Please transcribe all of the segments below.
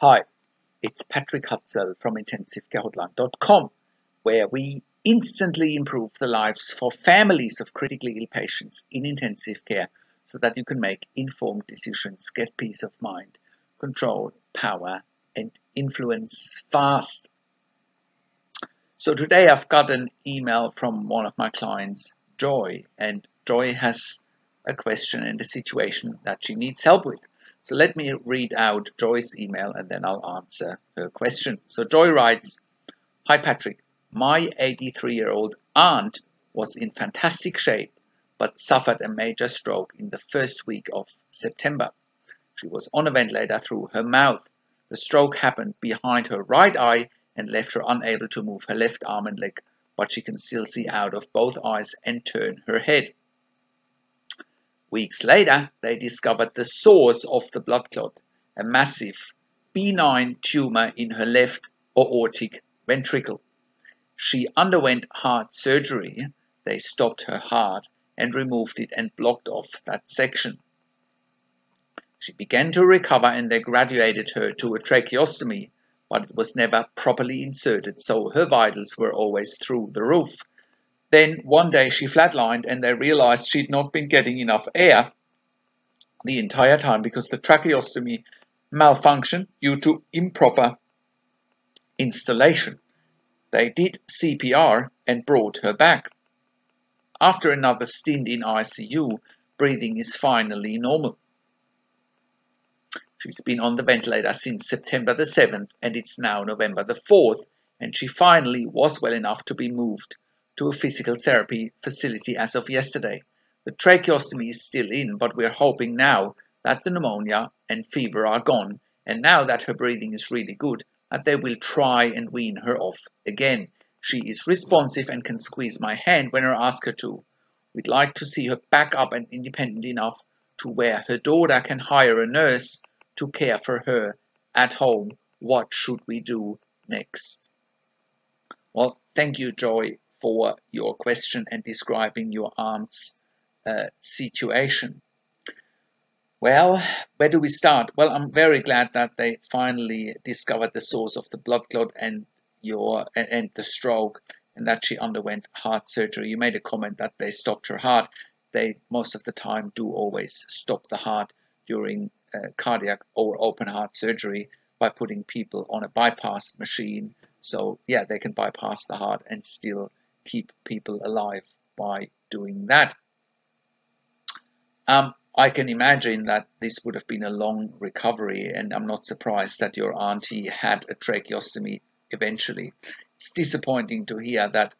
Hi, it's Patrick Hutzel from IntensiveCareHotline.com, where we instantly improve the lives for families of critically ill patients in intensive care so that you can make informed decisions, get peace of mind, control, power, and influence fast. So today I've got an email from one of my clients, Joy, and Joy has a question and a situation that she needs help with. So let me read out Joy's email and then I'll answer her question. So Joy writes, "Hi Patrick, my 83-year-old aunt was in fantastic shape but suffered a major stroke in the first week of September. She was on a ventilator through her mouth. The stroke happened behind her right eye and left her unable to move her left arm and leg, but she can still see out of both eyes and turn her head. Weeks later, they discovered the source of the blood clot, a massive, benign tumor in her left aortic ventricle. She underwent heart surgery. They stopped her heart and removed it and blocked off that section. She began to recover and they graduated her to a tracheostomy, but it was never properly inserted, so her vitals were always through the roof. Then one day she flatlined and they realized she'd not been getting enough air the entire time because the tracheostomy malfunctioned due to improper installation. They did CPR and brought her back. After another stint in ICU, breathing is finally normal. She's been on the ventilator since September the 7th and it's now November the 4th, and she finally was well enough to be moved to a physical therapy facility as of yesterday. The tracheostomy is still in, but we're hoping now that the pneumonia and fever are gone, and now that her breathing is really good, that they will try and wean her off again. She is responsive and can squeeze my hand when I ask her to. We'd like to see her back up and independent enough to where her daughter can hire a nurse to care for her at home. What should we do next?" Well, thank you, Joy, for your question and describing your aunt's situation. Well, where do we start? Well, I'm very glad that they finally discovered the source of the blood clot and the stroke, and that she underwent heart surgery. You made a comment that they stopped her heart. They most of the time do always stop the heart during cardiac or open heart surgery by putting people on a bypass machine. So yeah, they can bypass the heart and still keep people alive by doing that. I can imagine that this would have been a long recovery, and I'm not surprised that your auntie had a tracheostomy eventually. It's disappointing to hear that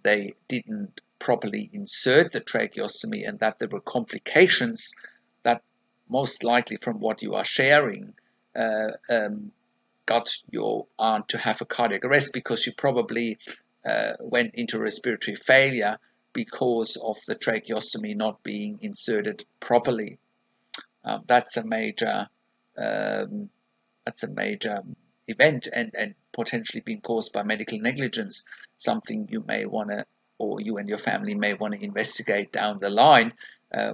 they didn't properly insert the tracheostomy and that there were complications that most likely, from what you are sharing, got your aunt to have a cardiac arrest because she probably went into respiratory failure because of the tracheostomy not being inserted properly. That's a major event and potentially being caused by medical negligence, something you may want to, or you and your family may want to investigate down the line.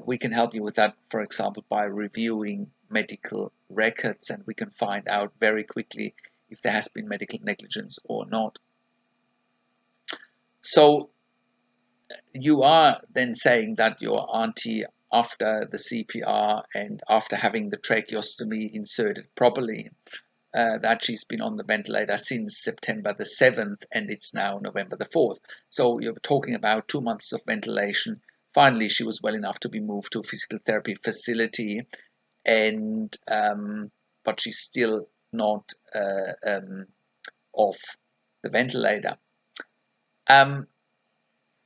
We can help you with that, for example, by reviewing medical records, and we can find out very quickly if there has been medical negligence or not. So you are then saying that your auntie, after the CPR and after having the tracheostomy inserted properly, that she's been on the ventilator since September the 7th and it's now November the 4th. So you're talking about 2 months of ventilation. Finally, she was well enough to be moved to a physical therapy facility, and but she's still not off the ventilator.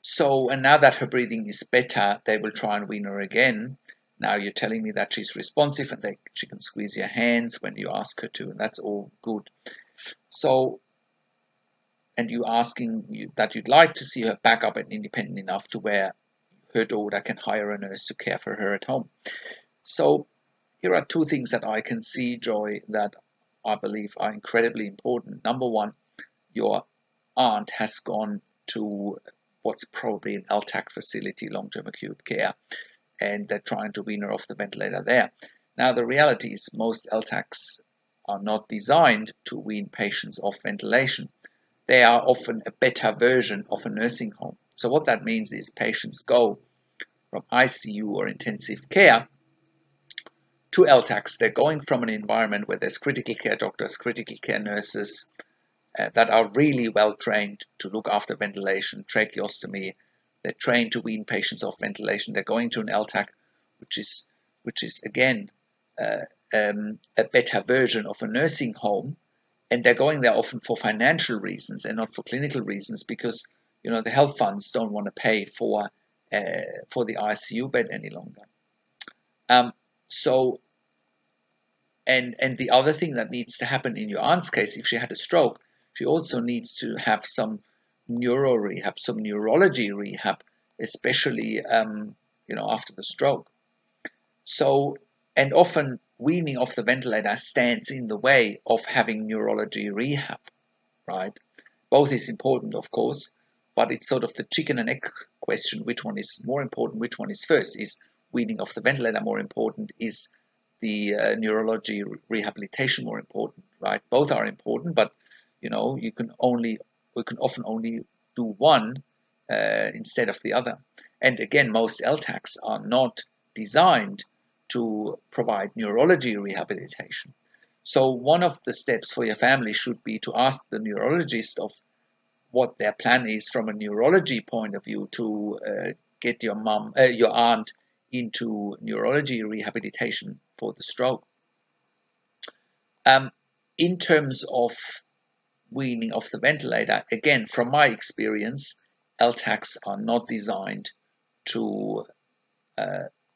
So, and now that her breathing is better, they will try and wean her again. Now you're telling me that she's responsive and she can squeeze your hands when you ask her to, and that's all good. So, and you asking that you'd like to see her back up and independent enough to where her daughter can hire a nurse to care for her at home. So here are two things that I can see, Joy, that I believe are incredibly important. Number one, your aunt has gone to what's probably an LTAC facility, long-term acute care, and they're trying to wean her off the ventilator there. Now, the reality is most LTACs are not designed to wean patients off ventilation. They are often a better version of a nursing home. So what that means is patients go from ICU or intensive care to LTACs. They're going from an environment where there's critical care doctors, critical care nurses that are really well trained to look after ventilation, tracheostomy. They're trained to wean patients off ventilation. They're going to an LTAC, which is again a better version of a nursing home, and they're going there often for financial reasons and not for clinical reasons, because the health funds don't want to pay for the ICU bed any longer. So, and the other thing that needs to happen in your aunt's case, if she had a stroke, she also needs to have some neuro rehab, some neurology rehab, especially after the stroke. So, and often weaning off the ventilator stands in the way of having neurology rehab, right? Both is important, of course, but it's sort of the chicken and egg question. Which one is more important? Which one is first? Is weaning off the ventilator more important? Is the neurology rehabilitation more important, right? Both are important, but we can often only do one instead of the other. And again, most LTACs are not designed to provide neurology rehabilitation. So one of the steps for your family should be to ask the neurologist of what their plan is from a neurology point of view to get your aunt into neurology rehabilitation for the stroke. In terms of weaning off the ventilator, again, from my experience, LTACs are not designed to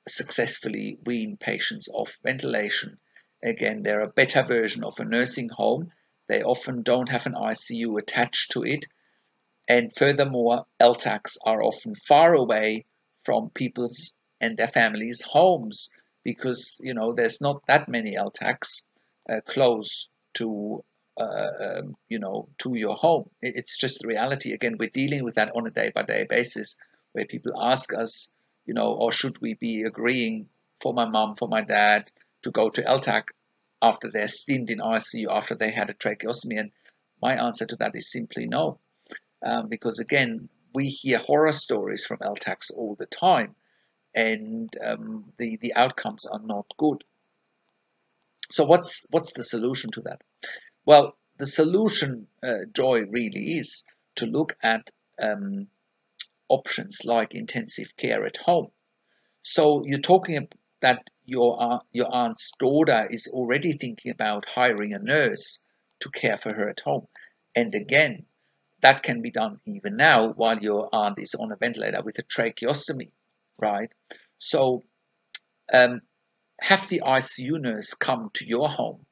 successfully wean patients off ventilation. Again, they're a better version of a nursing home. They often don't have an ICU attached to it. And furthermore, LTACs are often far away from people's and their families' homes, because there's not that many LTACs close to to your home. It's just the reality. Again, we're dealing with that on a day-by-day basis, where people ask us, or should we be agreeing for my mom, for my dad to go to LTAC after their stint in ICU, after they had a tracheostomy? And my answer to that is simply no, because again, we hear horror stories from LTACs all the time, and the outcomes are not good. So what's the solution to that? Well, the solution, Joy, really is to look at options like intensive care at home. So you're talking that your aunt's daughter is already thinking about hiring a nurse to care for her at home. And again, that can be done even now while your aunt is on a ventilator with a tracheostomy, right? So have the ICU nurse come to your home,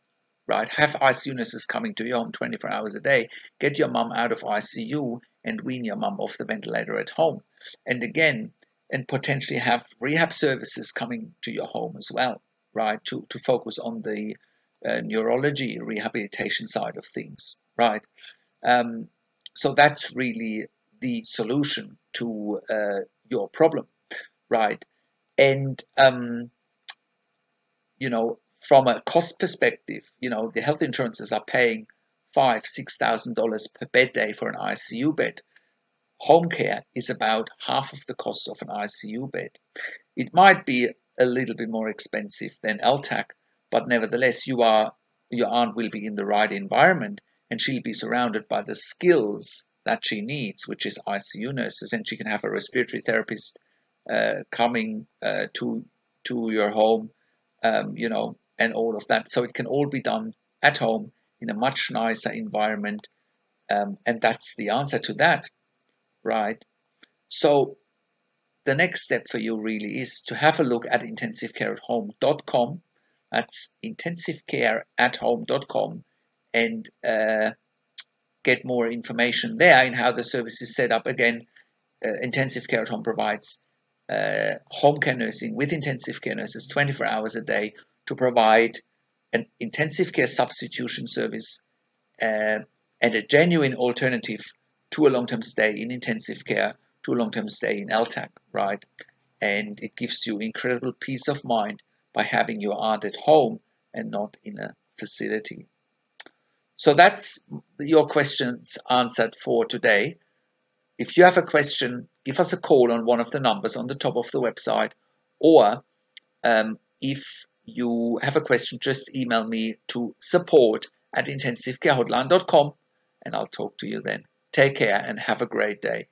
right? Have ICU nurses coming to your home 24 hours a day. Get your mum out of ICU and wean your mum off the ventilator at home. And again, and potentially have rehab services coming to your home as well, right? To focus on the neurology rehabilitation side of things, right? So that's really the solution to your problem, right? And from a cost perspective, the health insurances are paying $5,000–6,000 per bed day for an ICU bed. Home care is about half of the cost of an ICU bed. It might be a little bit more expensive than LTAC, but nevertheless, your aunt will be in the right environment, and she'll be surrounded by the skills that she needs, which is ICU nurses, and she can have a respiratory therapist coming to your home, and all of that. So it can all be done at home in a much nicer environment, and that's the answer to that, right? So the next step for you really is to have a look at intensivecareathome.com. That's intensivecareathome.com, and get more information there in how the service is set up. Again, Intensive Care at Home provides home care nursing with intensive care nurses 24 hours a day to provide an intensive care substitution service and a genuine alternative to a long-term stay in intensive care, to a long-term stay in LTAC, right? And it gives you incredible peace of mind by having your aunt at home and not in a facility. So that's your questions answered for today. If you have a question, give us a call on one of the numbers on the top of the website, or if you have a question, just email me to support@intensivecarehotline.com, and I'll talk to you then. Take care and have a great day.